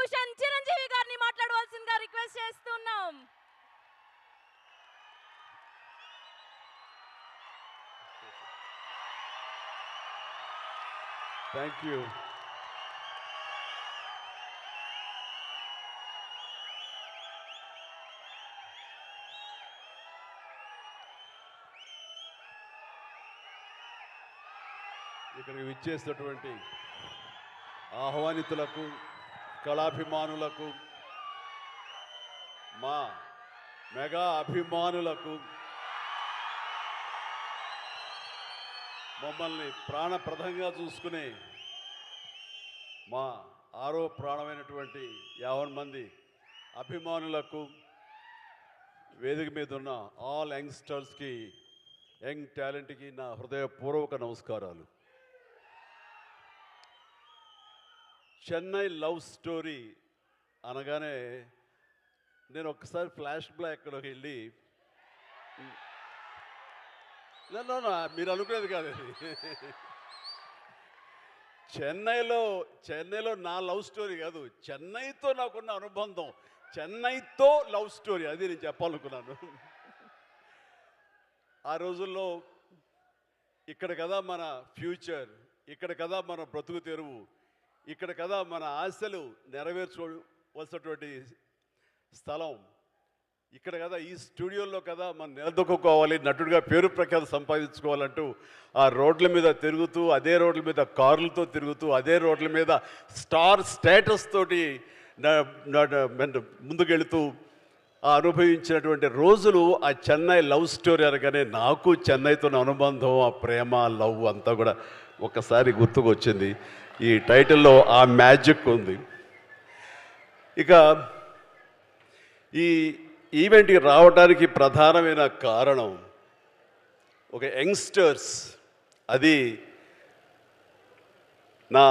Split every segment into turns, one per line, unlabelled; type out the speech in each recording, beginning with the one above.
భూషణ్ చిరంజీవి గారిని మాట్లాడవలసిందిగా రిక్వెస్ట్ చేస్తున్నాం.
Thank you. ఇక్కడికి విచ్చేసినటువంటి ఆహ్వానితులకు, కళాభిమానులకు, మా మెగా అభిమానులకు, మమ్మల్ని ప్రాణప్రదంగా చూసుకునే మా ఆరో ప్రాణమైనటువంటి 50 మంది అభిమానులకు, వేదిక మీద ఉన్న ఆల్ యంగ్స్టర్స్కి, యంగ్ టాలెంట్కి నా హృదయపూర్వక నమస్కారాలు. చెన్నై లవ్ స్టోరీ అనగానే నేను ఒక్కసారి ఫ్లాష్ బ్యాక్లోకి వెళ్ళి, మీరు అనుకునేది కాదు అది. చెన్నైలో నా లవ్ స్టోరీ కాదు, చెన్నైతో నాకున్న అనుబంధం, చెన్నైతో లవ్ స్టోరీ, అది నేను చెప్పాలనుకున్నాను. ఆ రోజుల్లో ఇక్కడ కదా మన ఫ్యూచర్, ఇక్కడ కదా మన బ్రతుకు తెరువు, ఇక్కడ కదా మన ఆశలు నెరవేర్చుకోవలసినటువంటి స్థలం, ఇక్కడ కదా ఈ స్టూడియోలో కదా మనం నిలదొక్కుకోవాలి, నటుడిగా పేరు ప్రఖ్యాతి సంపాదించుకోవాలంటూ ఆ రోడ్ల మీద తిరుగుతూ, అదే రోడ్ల మీద కార్లతో తిరుగుతూ, అదే రోడ్ల మీద స్టార్ స్టేటస్ తోటి ముందుకెళుతూ అనుభవించినటువంటి రోజులు ఆ చెన్నై లవ్ స్టోరీ అనగానే నాకు చెన్నైతో అనుబంధం, ఆ ప్రేమ, లవ్ అంతా కూడా ఒక్కసారి గుర్తుకు వచ్చింది. ఈ టైటిల్లో ఆ మ్యాజిక్ ఉంది. ఇక ఈ ఈవెంట్కి రావడానికి ప్రధానమైన కారణం ఒక యంగ్స్టర్స్, అది నా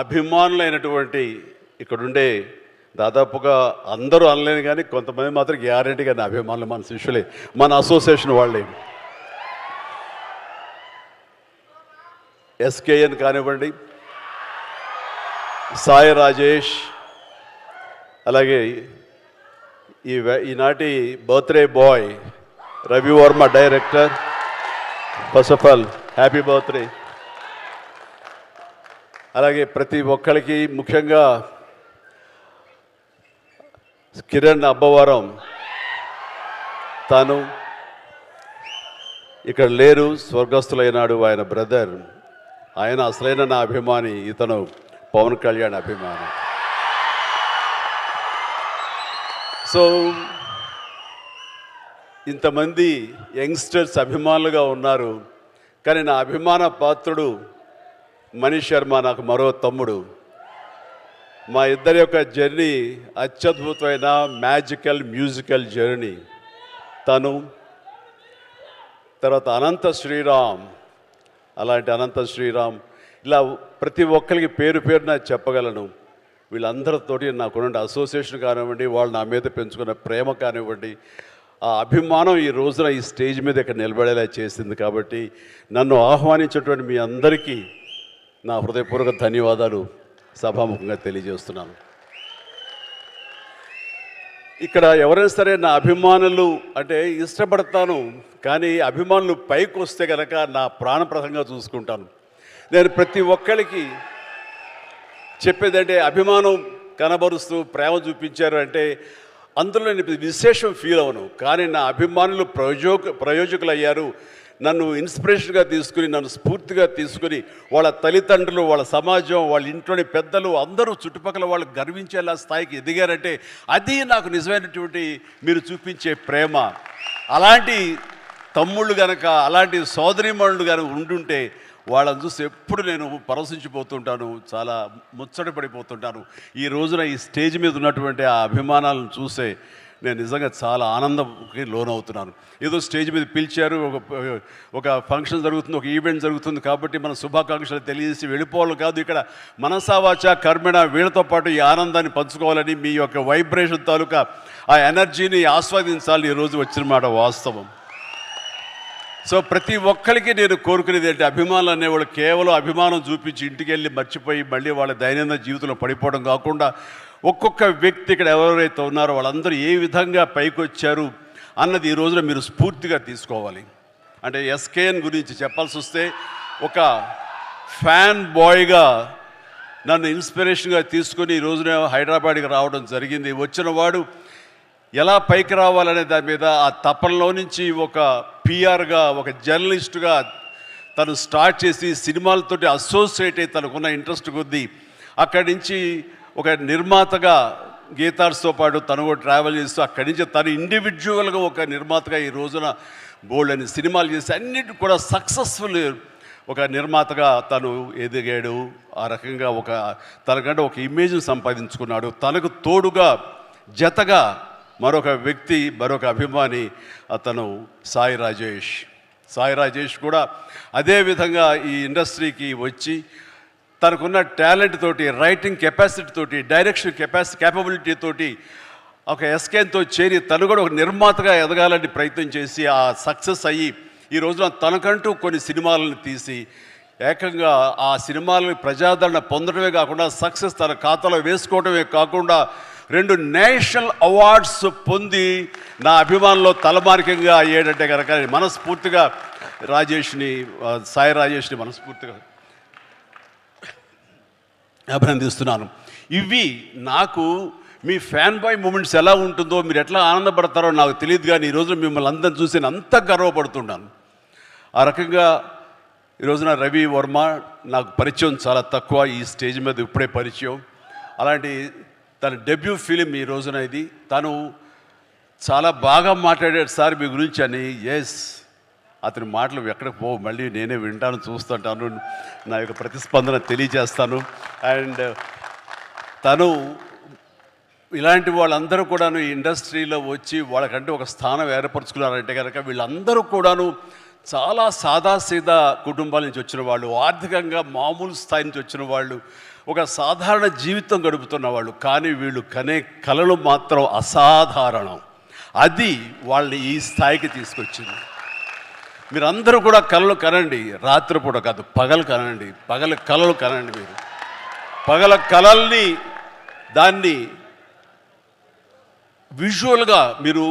అభిమానులైనటువంటి ఇక్కడుండే దాదాపుగా అందరూ అనలేను కానీ కొంతమంది మాత్రం గ్యారెంటీగా నా అభిమానులు, మన శిష్యులే, మన అసోసియేషన్ వాళ్ళే. ఎస్కేఎన్ కానివ్వండి, సాయి రాజేష్, అలాగే ఈనాటి birthday boy Ravi Varma director, first of all happy birthday. అలాగే ప్రతి ఒక్కరికి, ముఖ్యంగా కిరణ్ అబ్బవరం, తాను ఇక్కడ లేరు, స్వర్గస్థులైనాడు, ఆయన బ్రదర్, ఆయన అసలైన నా అభిమాని, ఇతను పవన్ కళ్యాణ్ అభిమాని. సో ఇంతమంది యంగ్స్టర్స్ అభిమానులుగా ఉన్నారు, కానీ నా అభిమాన పాత్రుడు మనీష్ శర్మ, నాకు మరో తమ్ముడు. మా ఇద్దరి యొక్క జర్నీ అత్యద్భుతమైన మ్యాజికల్ మ్యూజికల్ జర్నీ. తను తర్వాత అనంత శ్రీరామ్, అలాంటి అనంత శ్రీరామ్, ఇలా ప్రతి ఒక్కరికి పేరు పేరున చెప్పగలను. వీళ్ళందరితోటి నాకున్న అసోసియేషన్ కానివ్వండి, వాళ్ళు నా మీద పెంచుకున్న ప్రేమ కానివ్వండి, ఆ అభిమానం ఈ రోజున ఈ స్టేజ్ మీద ఇక్కడ నిలబడేలా చేసింది. కాబట్టి నన్ను ఆహ్వానించినటువంటి మీ అందరికీ నా హృదయపూర్వక ధన్యవాదాలు సభాముఖంగా తెలియజేస్తున్నాను. ఇక్కడ ఎవరైనా సరే నా అభిమానులు అంటే ఇష్టపడతాను, కానీ అభిమానులు పైకి వస్తే కనుక నా ప్రాణప్రదంగా చూసుకుంటాను. నేను ప్రతి ఒక్కరికి చెప్పేదంటే, అభిమానం కనబరుస్తూ ప్రేమ చూపించారు అంటే అందులో నేను విశేషం ఫీల్ అవను, కానీ నా అభిమానులు ప్రయోజకులు అయ్యారు. నన్ను ఇన్స్పిరేషన్గా తీసుకుని, నన్ను స్ఫూర్తిగా తీసుకుని, వాళ్ళ తల్లిదండ్రులు, వాళ్ళ సమాజం, వాళ్ళ ఇంట్లోని పెద్దలు అందరూ చుట్టుపక్కల వాళ్ళు గర్వించేలా స్థాయికి ఎదిగారంటే అది నాకు నిజమైనటువంటి మీరు చూపించే ప్రేమ. అలాంటి తమ్ముళ్ళు కనుక, అలాంటి సోదరీమణులు కనుక ఉండుంటే వాళ్ళని చూసి ఎప్పుడు నేను పరవశించిపోతుంటాను, చాలా ముచ్చట పడిపోతుంటాను. ఈ రోజున ఈ స్టేజ్ మీద ఉన్నటువంటి ఆ అభిమానాలను చూసే నేను నిజంగా చాలా ఆనందంకి లోనవుతున్నాను. ఏదో స్టేజ్ మీద పిలిచారు, ఒక ఫంక్షన్ జరుగుతుంది, ఒక ఈవెంట్ జరుగుతుంది కాబట్టి మన శుభాకాంక్షలు తెలియజేసి వెళ్ళిపోవాలి కాదు. ఇక్కడ మనసావాచ కర్మణ వీళ్ళతో పాటు ఈ ఆనందాన్ని పంచుకోవాలని, మీ యొక్క వైబ్రేషన్ తాలూకా ఆ ఎనర్జీని ఆస్వాదించాలని ఈరోజు వచ్చిన మాట వాస్తవం. సో ప్రతి ఒక్కరికి నేను కోరుకునేది ఏంటి, అభిమానులు అనేవాళ్ళు కేవలం అభిమానం చూపించి ఇంటికి వెళ్ళి మర్చిపోయి మళ్ళీ వాళ్ళ దైనందిన జీవితంలో పడిపోవడం కాకుండా ఒక్కొక్క వ్యక్తి ఇక్కడ ఎవరైతే ఉన్నారో వాళ్ళందరూ ఏ విధంగా పైకి వచ్చారు అన్నది ఈ రోజున మీరు స్ఫూర్తిగా తీసుకోవాలి. అంటే ఎస్కేఎన్ గురించి చెప్పాల్సి వస్తే ఒక ఫ్యాన్ బాయ్గా నన్ను ఇన్స్పిరేషన్గా తీసుకొని ఈ రోజున హైదరాబాద్కి రావడం జరిగింది. వచ్చిన వాడు ఎలా పైకి రావాలనే దాని మీద ఆ తపనలో నుంచి ఒక పిఆర్గా, ఒక జర్నలిస్టుగా తను స్టార్ట్ చేసి సినిమాలతోటి అసోసియేట్ అయ్యి తనకున్న ఇంట్రెస్ట్ కొద్దీ అక్కడి నుంచి ఒక నిర్మాతగా గీతార్స్తో పాటు తను కూడా ట్రావెల్ చేస్తూ అక్కడి నుంచి తను ఇండివిజువల్గా ఒక నిర్మాతగా ఈ రోజున బోల్డ్ అని సినిమాలు చేసి అన్నిటి కూడా సక్సెస్ఫుల్ ఒక నిర్మాతగా తను ఎదిగాడు. ఆ రకంగా తనకంటే ఒక ఇమేజ్ని సంపాదించుకున్నాడు. తనకు తోడుగా జతగా మరొక వ్యక్తి, మరొక అభిమాని అతను సాయి రాజేష్. సాయి రాజేష్ కూడా అదేవిధంగా ఈ ఇండస్ట్రీకి వచ్చి తనకున్న టాలెంట్ తోటి, రైటింగ్ కెపాసిటీ తోటి, డైరెక్షన్ క్యాపబిలిటీ తోటి ఒక ఎస్కేన్తో చేరి తను కూడా ఒక నిర్మాతగా ఎదగాలని ప్రయత్నం చేసి ఆ సక్సెస్ అయ్యి ఈ రోజున తనకంటూ కొన్ని సినిమాలను తీసి ఏకంగా ఆ సినిమాలను ప్రజాదరణ పొందడమే కాకుండా సక్సెస్ తన ఖాతాలో వేసుకోవడమే కాకుండా 2 నేషనల్ అవార్డ్స్ పొంది నా అభిమానంలో తలమానికంగా అయ్యేటంటే కనుక మనస్ఫూర్తిగా సాయి రాజేష్ని మనస్ఫూర్తిగా అభినందిస్తున్నాను. ఇవి నాకు మీ ఫ్యాన్ బాయ్ మూమెంట్స్ ఎలా ఉంటుందో, మీరు ఎట్లా ఆనందపడతారో నాకు తెలియదు, కానీ ఈరోజు మిమ్మల్ని అందరిని చూసి నేను అంత గర్వపడుతున్నాను. ఆ రకంగా ఈరోజున రవి వర్మ నాకు పరిచయం చాలా తక్కువ, ఈ స్టేజ్ మీద ఇప్పుడే పరిచయం. అలాంటి తన డెబ్యూ ఫిలిం ఈ రోజున ఇది. తను చాలా బాగా మాట్లాడాడు సార్ మీ గురించి అని. ఎస్, అతని మాటలు ఎక్కడికి పోవు, మళ్ళీ నేనే వింటాను, చూస్తుంటాను, నా యొక్క ప్రతిస్పందన తెలియజేస్తాను. అండ్ తను ఇలాంటి వాళ్ళందరూ కూడాను ఈ ఇండస్ట్రీలో వచ్చి వాళ్ళకంటే ఒక స్థానం ఏర్పరచుకున్నారంటే కనుక వీళ్ళందరూ కూడాను చాలా సాదాసీదా కుటుంబాల నుంచి వచ్చిన వాళ్ళు, ఆర్థికంగా మామూలు స్థాయి నుంచి వచ్చిన వాళ్ళు, ఒక సాధారణ జీవితం గడుపుతున్న వాళ్ళు. కానీ వీళ్ళు కనే కలలు మాత్రం అసాధారణం. అది వాళ్ళని ఈ స్థాయికి తీసుకొచ్చింది. మీరందరూ కూడా కలలు కనండి, రాత్రిపూట కాదు, పగలు కనండి, పగల కలలు కనండి. మీరు పగల కలల్ని దాన్ని విజువల్గా మీరు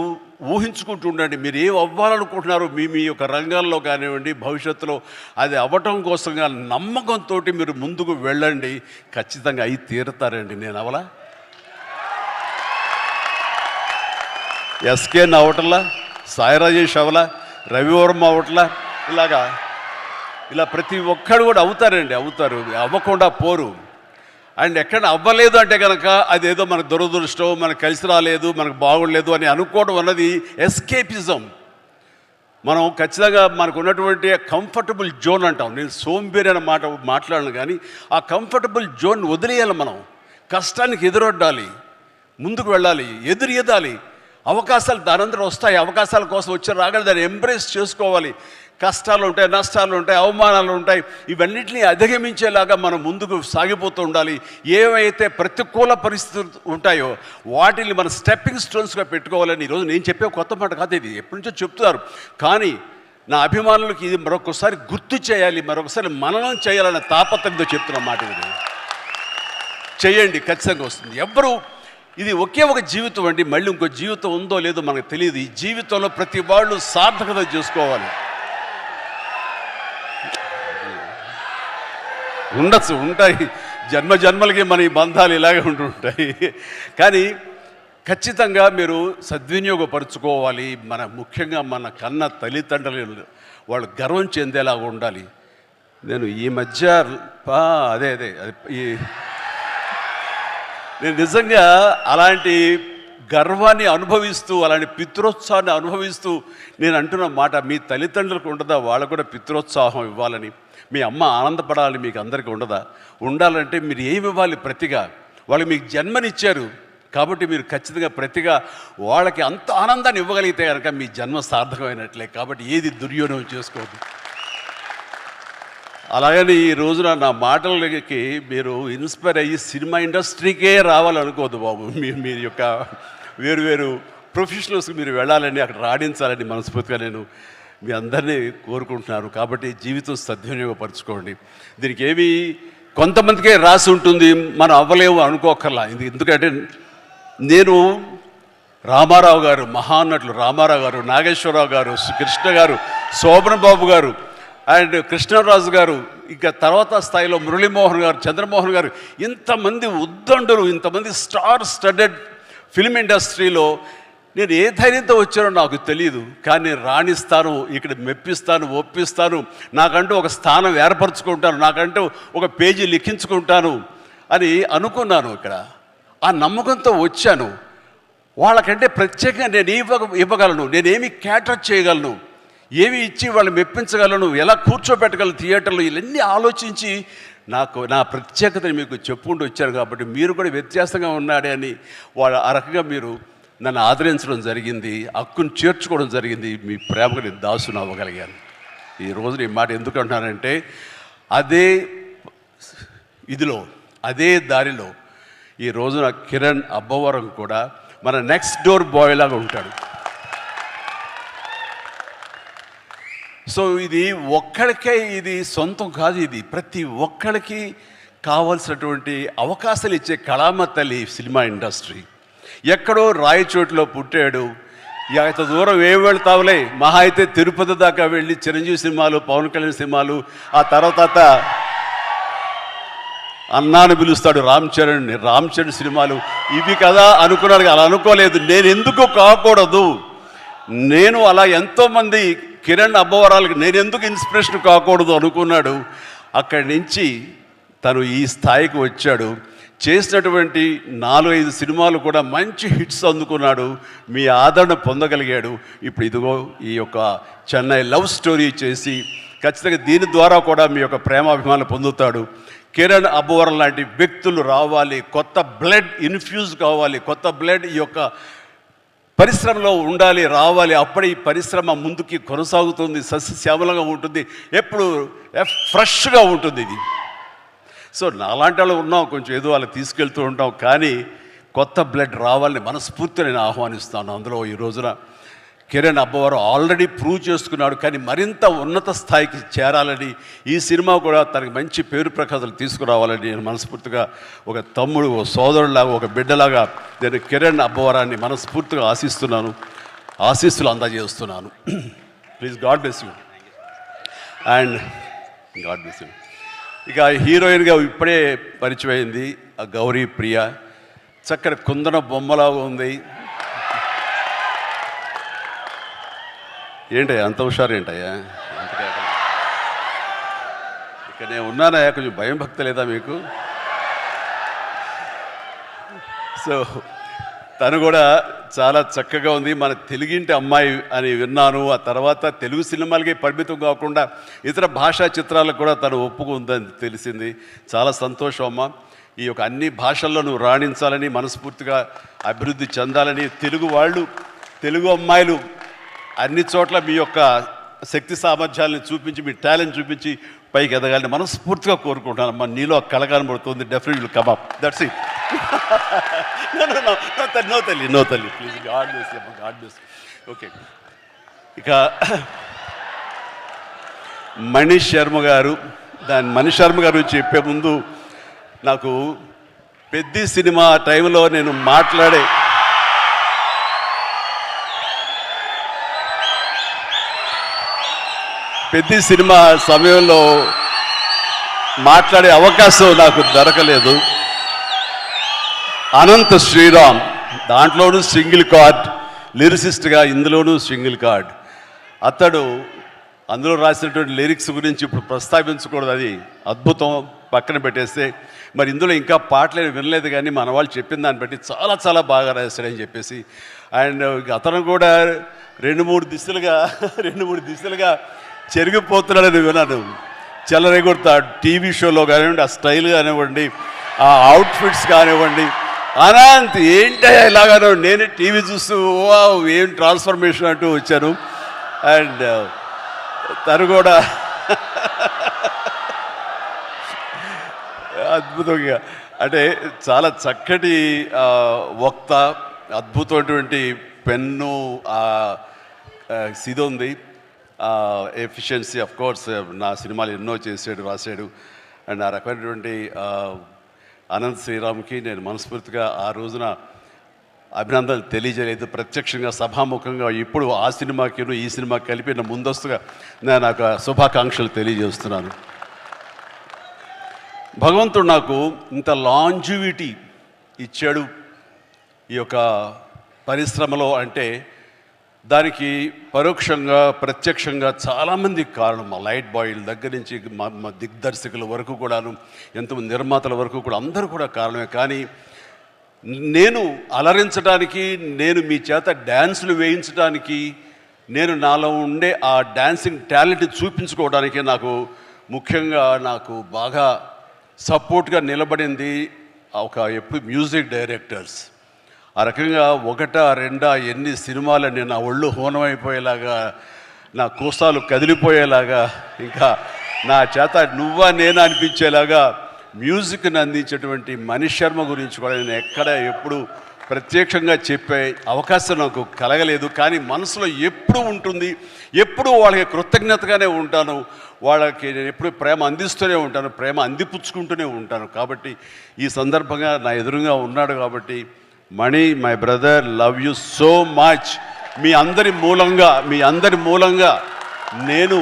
ఊహించుకుంటూ ఉండండి. మీరు ఏం అవ్వాలనుకుంటున్నారో మీ యొక్క రంగాల్లో కానివ్వండి, భవిష్యత్తులో అది అవ్వటం కోసంగా నమ్మకంతో మీరు ముందుకు వెళ్ళండి. ఖచ్చితంగా అయి తీరుతారండి. నేను అవలా ఎస్కేన్ అవటంలా, సాయి రాజేష్ అవలా, రవివర్మ అవట్లా, ఇలా ప్రతి ఒక్కడు కూడా అవుతారు, అవ్వకుండా పోరు. అండ్ ఎక్కడ అవ్వలేదు అంటే కనుక అదేదో మనకు దురదృష్టం, మనకు కలిసి రాలేదు, మనకు బాగుండలేదు అని అనుకోవడం అన్నది ఎస్కేపిజం. మనం ఖచ్చితంగా మనకు ఉన్నటువంటి కంఫర్టబుల్ జోన్ అంటాం. నేను సోంబేరి అనే మాట మాట్లాడను, కానీ ఆ కంఫర్టబుల్ జోన్ వదిలేయాలి. మనం కష్టానికి ఎదురొడ్డాలి, ముందుకు వెళ్ళాలి, ఎదురెదాలి. అవకాశాలు దానంతరం వస్తాయి. అవకాశాల కోసం వచ్చి రాగానే దాన్ని ఎంబ్రేస్ చేసుకోవాలి. కష్టాలు ఉంటాయి, నష్టాలు ఉంటాయి, అవమానాలు ఉంటాయి. ఇవన్నిటిని అధిగమించేలాగా మనం ముందుకు సాగిపోతూ ఉండాలి. ఏవైతే ప్రతికూల పరిస్థితులు ఉంటాయో వాటిని మన స్టెప్పింగ్ స్టోన్స్గా పెట్టుకోవాలని ఈరోజు నేను చెప్పే కొత్త మాట కాదు, ఇది ఎప్పటి నుంచో చెప్తున్నారు. కానీ నా అభిమానులకు ఇది మరొకసారి గుర్తు చేయాలి, మరొకసారి మననం చేయాలనే తాపత్రయంతో చెప్తున్న మాట. ఇది చేయండి, ఖచ్చితంగా వస్తుంది. ఎవ్వరూ ఇది ఒకే ఒక జీవితం అండి, మళ్ళీ ఇంకో జీవితం ఉందో లేదో మనకు తెలియదు. ఈ జీవితంలో ప్రతి వాళ్ళు సార్థకత చేసుకోవాలి. ఉంటాయి జన్మలకి మన ఈ బంధాలు ఇలాగే ఉంటుంటాయి. కానీ ఖచ్చితంగా మీరు సద్వినియోగపరుచుకోవాలి. ముఖ్యంగా మన కన్న తల్లిదండ్రులు వాళ్ళు గర్వం చెందేలాగా ఉండాలి. నేను ఈ మధ్య నేను నిజంగా అలాంటి గర్వాన్ని అనుభవిస్తూ, అలాంటి పితృోత్సాహాన్ని అనుభవిస్తూ నేను అంటున్న మాట, మీ తల్లిదండ్రులకు ఉండదా వాళ్ళకు కూడా పితృోత్సాహం ఇవ్వాలని? మీ అమ్మ ఆనందపడాలని మీకు అందరికీ ఉండదా? ఉండాలంటే మీరు ఏమి ఇవ్వాలి ప్రతిగా? వాళ్ళు మీకు జన్మనిచ్చారు కాబట్టి మీరు ఖచ్చితంగా ప్రతిగా వాళ్ళకి అంత ఆనందాన్ని ఇవ్వగలిగితే కనుక మీ జన్మ సార్థకమైనట్లే. కాబట్టి ఏది దుర్యోగం చేసుకోవద్దు. అలాగని ఈ రోజున నా మాటలకి మీరు ఇన్స్పైర్ అయ్యి సినిమా ఇండస్ట్రీకే రావాలనుకోవద్దు బాబు. మీరు యొక్క వేరు ప్రొఫెషనల్స్కి మీరు వెళ్ళాలని, అక్కడ రాణించాలని మనస్ఫూర్తిగా నేను మీ అందరినీ కోరుకుంటున్నాను. కాబట్టి జీవితం సద్వినియోగపరచుకోండి. దీనికి ఏమీ కొంతమందికే రాసి ఉంటుంది, మనం అవ్వలేము అనుకోకర్లా. ఎందుకంటే నేను రామారావు గారు, మహానటులు రామారావు గారు, నాగేశ్వరరావు గారు, కృష్ణ గారు, శోభన్ బాబు గారు అండ్ కృష్ణరాజు గారు, ఇంకా తర్వాత స్థాయిలో మురళీమోహన్ గారు, చంద్రమోహన్ గారు, ఇంతమంది ఉద్దండులు, ఇంతమంది స్టార్ స్టడెడ్ ఫిల్మ్ ఇండస్ట్రీలో నేను ఏ ధైర్యంతో వచ్చానో నాకు తెలియదు. కానీ నేను రాణిస్తాను, ఇక్కడ మెప్పిస్తాను, ఒప్పిస్తాను, నాకంటూ ఒక స్థానం ఏర్పరచుకుంటాను, నాకంటూ ఒక పేజీ లిఖించుకుంటాను అని అనుకున్నాను. ఇక్కడ ఆ నమ్మకంతో వచ్చాను. వాళ్ళకంటే ప్రత్యేకంగా నేను ఇవ్వగలను, నేనేమి క్యాటర్ చేయగలను, ఏమి ఇచ్చి వాళ్ళు మెప్పించగలను, ఎలా కూర్చోబెట్టగలను థియేటర్లో, ఇవన్నీ ఆలోచించి నా ప్రత్యేకతని మీకు చెప్పుకుంటూ వచ్చారు. కాబట్టి మీరు కూడా వ్యత్యాసంగా ఉన్నాడే అని ఆ రకంగా మీరు నన్ను ఆదరించడం జరిగింది, హక్కును చేర్చుకోవడం జరిగింది. మీ ప్రేమకు నేను దాసును అవ్వగలిగాను. ఈరోజు ఈ మాట ఎందుకు అంటున్నానంటే అదే ఇదిలో, అదే దారిలో ఈ రోజున కిరణ్ అబ్బవరం కూడా మన నెక్స్ట్ డోర్ బాయ్ లాగా ఉంటాడు. సో ఇది ఒక్కడికే ఇది సొంతం కాదు, ఇది ప్రతి ఒక్కడికి కావాల్సినటువంటి అవకాశాలు ఇచ్చే కళామ తల్లి సినిమా ఇండస్ట్రీ. ఎక్కడో రాయచోటులో పుట్టాడు, ఇంత దూరం ఏం వెళ్తావులే, మహా అయితే తిరుపతి దాకా వెళ్ళి చిరంజీవి సినిమాలు, పవన్ కళ్యాణ్ సినిమాలు, ఆ తర్వాత అన్నాను పిలుస్తాడు రామ్ చరణ్ సినిమాలు, ఇవి కదా అనుకున్నారు. అలా అనుకోలేదు. నేను ఎందుకు కాకూడదు, నేను అలా ఎంతోమంది కిరణ్ అబ్బవరాలకి నేను ఎందుకు ఇన్స్పిరేషన్ కాకూడదు అనుకున్నాడు. అక్కడి నుంచి తను ఈ స్థాయికి వచ్చాడు. చేసినటువంటి 4-5 సినిమాలు కూడా మంచి హిట్స్ అందుకున్నాడు, మీ ఆదరణ పొందగలిగాడు. ఇప్పుడు ఇదిగో ఈ యొక్క చెన్నై లవ్ స్టోరీ చేసి ఖచ్చితంగా దీని ద్వారా కూడా మీ యొక్క ప్రేమాభిమానం పొందుతాడు. కిరణ్ అబ్బవరం లాంటి వ్యక్తులు రావాలి, కొత్త బ్లడ్ ఇన్ఫ్యూజ్ కావాలి, కొత్త బ్లడ్ ఈ యొక్క పరిశ్రమలో ఉండాలి, రావాలి. అప్పుడే ఈ పరిశ్రమ ముందుకి కొనసాగుతుంది, సస్యశ్యామలంగా ఉంటుంది, ఎప్పుడు ఫ్రెష్గా ఉంటుంది ఇది. సో నాలాంటి వాళ్ళు ఉన్నాం, కొంచెం ఏదో వాళ్ళు తీసుకెళ్తూ ఉంటాం, కానీ కొత్త బ్లడ్ రావాలని మనస్ఫూర్తిగా నేను ఆహ్వానిస్తాను. అందులో ఈ రోజున కిరణ్ అబ్బవరం ఆల్రెడీ ప్రూవ్ చేసుకున్నాడు, కానీ మరింత ఉన్నత స్థాయికి చేరాలని, ఈ సినిమా కూడా తనకి మంచి పేరు ప్రఖ్యాతులు తీసుకురావాలని నేను మనస్ఫూర్తిగా ఒక తమ్ముడు, ఒక సోదరులాగా, ఒక బిడ్డలాగా నేను కిరణ్ అబ్బవరాన్ని మనస్ఫూర్తిగా ఆశిస్తున్నాను, ఆశీస్సులు అందజేస్తున్నాను. Please, God bless you and God bless you. ఇక హీరోయిన్గా ఇప్పుడే పరిచయం అయింది ఆ గౌరీ ప్రియ, చక్కని కుందన బొమ్మలాగా ఉంది. ఏంటయ్యా అంత హుషారు, ఏంటయ్యా ఇక నేను ఉన్నానయ్యా, కొంచెం భయం భక్తి లేదా మీకు? సో తను కూడా చాలా చక్కగా ఉంది. మన తెలుగింటి అమ్మాయి అని విన్నాను. ఆ తర్వాత తెలుగు సినిమాలకి పరిమితం కాకుండా ఇతర భాషా చిత్రాలకు కూడా తను ఒప్పుకుందని తెలిసింది. చాలా సంతోషం అమ్మ. ఈ యొక్క అన్ని భాషల్లో నువ్వు రాణించాలని, మనస్ఫూర్తిగా అభివృద్ధి చెందాలని, తెలుగు అమ్మాయిలు అన్ని చోట్ల మీ యొక్క శక్తి సామర్థ్యాలను చూపించి, మీ టాలెంట్ చూపించి పైకి ఎదగాలని మనస్ఫూర్తిగా కోరుకుంటాను అమ్మా. నీలో కళ కనబడుతుంది, definitely will come up. That's it. No తల్లి ప్లీజ్, గాడ్ బ్లెస్ యూ అమ్మా, గాడ్ బ్లెస్. ఓకే, ఇక మనీష్ శర్మ గారు గురించి చెప్పే ముందు నాకు పెద్ద సినిమా టైంలో నేను పెద్ద సినిమా సమయంలో మాట్లాడే అవకాశం నాకు దొరకలేదు. అనంత శ్రీరామ్ దాంట్లోనూ సింగిల్ కార్డ్ లిరిసిస్ట్గా, ఇందులోనూ సింగిల్ కార్డ్. అతడు అందులో రాసినటువంటి లిరిక్స్ గురించి ఇప్పుడు ప్రస్తావించకూడదు, అది అద్భుతం, పక్కన పెట్టేస్తే. మరి ఇందులో ఇంకా పాటలు వినలేదు, కానీ మన వాళ్ళు చెప్పిన దాన్ని బట్టి చాలా చాలా బాగా రాశాడని చెప్పేసి. అండ్ అతను కూడా రెండు మూడు దిశలుగా చెరిగిపోతున్నాడని విన్నాను. చెలరేగొడతాడు టీవీ షోలో కానివ్వండి, ఆ స్టైల్ కానివ్వండి, ఆ అవుట్ఫిట్స్ కానివ్వండి. అనంత్ ఏంటయ్యా ఇలాగానో, నేను టీవీ చూస్తూ ఏం ట్రాన్స్ఫర్మేషన్ అంటూ వచ్చాను. అండ్ తను కూడా అద్భుతంగా, అంటే చాలా చక్కటి వక్త, అద్భుతమైనటువంటి పెన్ను, ఇది ఉంది, ఎఫిషియన్సీ. ఆఫ్ కోర్స్ నా సినిమాలు ఎన్నో చేసాడు, రాశాడు. అండ్ ఆ రకమైనటువంటి అనంత్ శ్రీరామ్కి నేను మనస్ఫూర్తిగా ఆ రోజున అభినందనలు తెలియజేయలేదు. ప్రత్యక్షంగా సభాముఖంగా ఇప్పుడు ఆ సినిమాకి ఈ సినిమాకి కలిపి నా ముందస్తుగా నేను నాకు శుభాకాంక్షలు తెలియజేస్తున్నాను. భగవంతుడు నాకు ఇంత లాంజివిటీ ఇచ్చాడు ఈ యొక్క పరిశ్రమలో అంటే దానికి పరోక్షంగా ప్రత్యక్షంగా చాలామంది కారణం. మా లైట్ బాయ్ల దగ్గర నుంచి మా దిగ్దర్శకుల వరకు కూడాను, ఎంతమంది నిర్మాతల వరకు కూడా అందరూ కూడా కారణమే. కానీ నేను అలరించడానికి, నేను మీ చేత డ్యాన్సులు వేయించడానికి, నేను నాలో ఉండే ఆ డాన్సింగ్ టాలెంట్ చూపించుకోవడానికి ముఖ్యంగా నాకు బాగా సపోర్ట్గా నిలబడింది ఎప్పుడు మ్యూజిక్ డైరెక్టర్స్. ఆ రకంగా ఒకటా రెండా ఎన్ని సినిమాలని నా ఒళ్ళు హోనమైపోయేలాగా, నా కోసాలు కదిలిపోయేలాగా, ఇంకా నా చేత నువ్వా నేనా అనిపించేలాగా మ్యూజిక్ని అందించేటువంటి మనీష్ శర్మ గురించి కూడా నేను ఎప్పుడు ప్రత్యక్షంగా చెప్పే అవకాశం నాకు కలగలేదు. కానీ మనసులో ఎప్పుడు ఉంటుంది, ఎప్పుడు వాళ్ళకి కృతజ్ఞతగానే ఉంటాను, వాళ్ళకి నేను ఎప్పుడు ప్రేమ అందిస్తూనే ఉంటాను, ప్రేమ అందిపుచ్చుకుంటూనే ఉంటాను. కాబట్టి ఈ సందర్భంగా నా ఎదురుగా ఉన్నాడు కాబట్టి Mani, my brother, love you so much. మీ అందరి మూలంగా నేను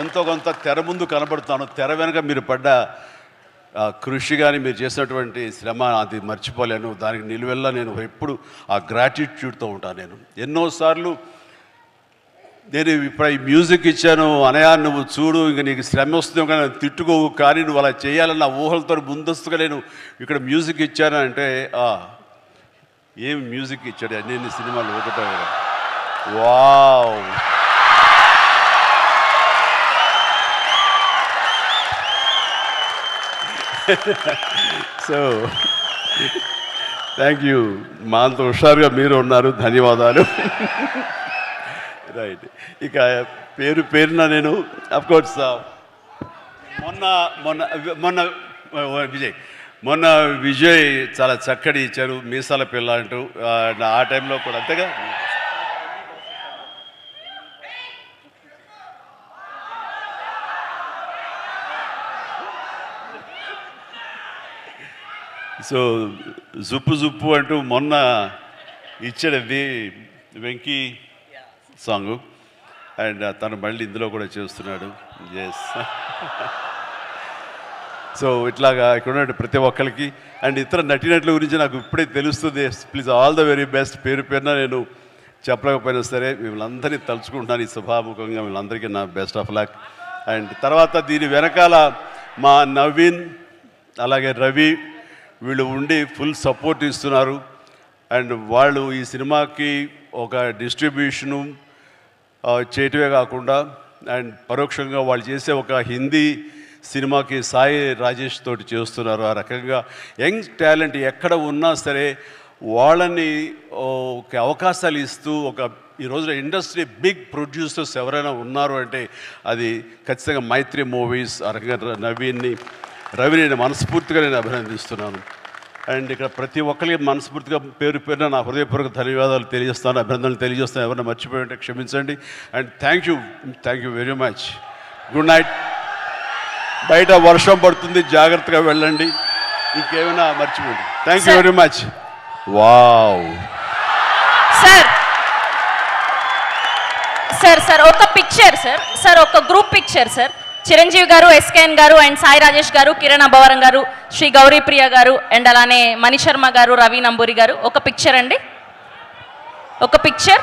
ఎంతో కొంత తెర ముందు కనబడుతాను. తెర వెనుక మీరు పడ్డ కృషి కానీ మీరు చేసినటువంటి శ్రమ అది మర్చిపోలేను. దానికి నిలువెల్లా నేను ఎప్పుడు ఆ గ్రాటిట్యూడ్తో ఉంటాను. నేను ఎన్నోసార్లు నేను ఇప్పుడు ఈ మ్యూజిక్ ఇచ్చాను, అనయా నువ్వు చూడు ఇంక నీకు శ్రమ వస్తుంది కానీ తిట్టుకోవు, కానీ నువ్వు అలా చేయాలన్న ఊహలతో ముందస్తుగా నేను ఇక్కడ మ్యూజిక్ ఇచ్చాను అంటే ఏం మ్యూజిక్ ఇచ్చాడు అన్ని సినిమాలు ఒకటో వావ్. So thank you. మా అంత హుషారుగా మీరు ఉన్నారు, ధన్యవాదాలు. రైట్, ఇక పేరున నేను అఫ్కోర్స్ మొన్న విజయ్ చాలా చక్కటి ఇచ్చారు, మీసాల పిల్ల అంటూ. ఆ టైంలో కూడా అంతేగా. సో జుప్పు అంటూ మొన్న ఇచ్చాడండి వెంకీ సాంగ్, అండ్ తను మళ్ళీ ఇందులో కూడా చేస్తున్నాడు. ఎస్. సో ఇట్లాగా ఇక్కడ ఉన్న ప్రతి ఒక్కరికి అండ్ ఇతర నటినట్ల గురించి నాకు ఇప్పుడే తెలుస్తుంది. Please all the very best. పేరున నేను చెప్పలేకపోయినా సరే మిమ్మల్ని అందరినీ తలుచుకుంటున్నాను ఈ సభాముఖంగా. వీళ్ళందరికీ నా బెస్ట్ ఆఫ్ లక్. అండ్ తర్వాత దీని వెనకాల మా నవీన్ అలాగే రవి వీళ్ళు ఉండి ఫుల్ సపోర్ట్ ఇస్తున్నారు. అండ్ వాళ్ళు ఈ సినిమాకి ఒక డిస్ట్రిబ్యూషను చేయటమే కాకుండా అండ్ పరోక్షంగా వాళ్ళు చేసే ఒక హిందీ సినిమాకి సాయి రాజేష్ తోటి చేస్తున్నారు. ఆ రకంగా యంగ్ టాలెంట్ ఎక్కడ ఉన్నా సరే వాళ్ళని ఒక అవకాశాలు ఇస్తూ ఈ రోజున ఇండస్ట్రీ బిగ్ ప్రొడ్యూసర్స్ ఎవరైనా ఉన్నారు అంటే అది ఖచ్చితంగా మైత్రి మూవీస్. ఆ రకంగా రవిని నేను మనస్ఫూర్తిగా నేను అభినందిస్తున్నాను. అండ్ ఇక్కడ ప్రతి ఒక్కరికి మనస్ఫూర్తిగా పేరున నా హృదయపూర్వక ధన్యవాదాలు తెలియజేస్తాను, అభినందనలు తెలియజేస్తాను. ఎవరైనా మర్చిపోయి ఉంటే క్షమించండి. And thank you very much. Good night. బయట వర్షం పడుతుంది, జాగ్రత్తగా వెళ్ళండి. ఇంకేమైనా మర్చిపోండి. Thank you very much. Wow.
Sir ఒక పిక్చర్ సార్ ఒక గ్రూప్ పిక్చర్ సార్. చిరంజీవి గారు, ఎస్కేఎన్ గారు అండ్ సాయి రాజేష్ గారు, కిరణ్ అబ్బవరం గారు, శ్రీ గౌరీప్రియ గారు అండ్ అలానే మనీష్ శర్మ గారు, రవి నంబూరి గారు. ఒక పిక్చర్ అండి, ఒక పిక్చర్.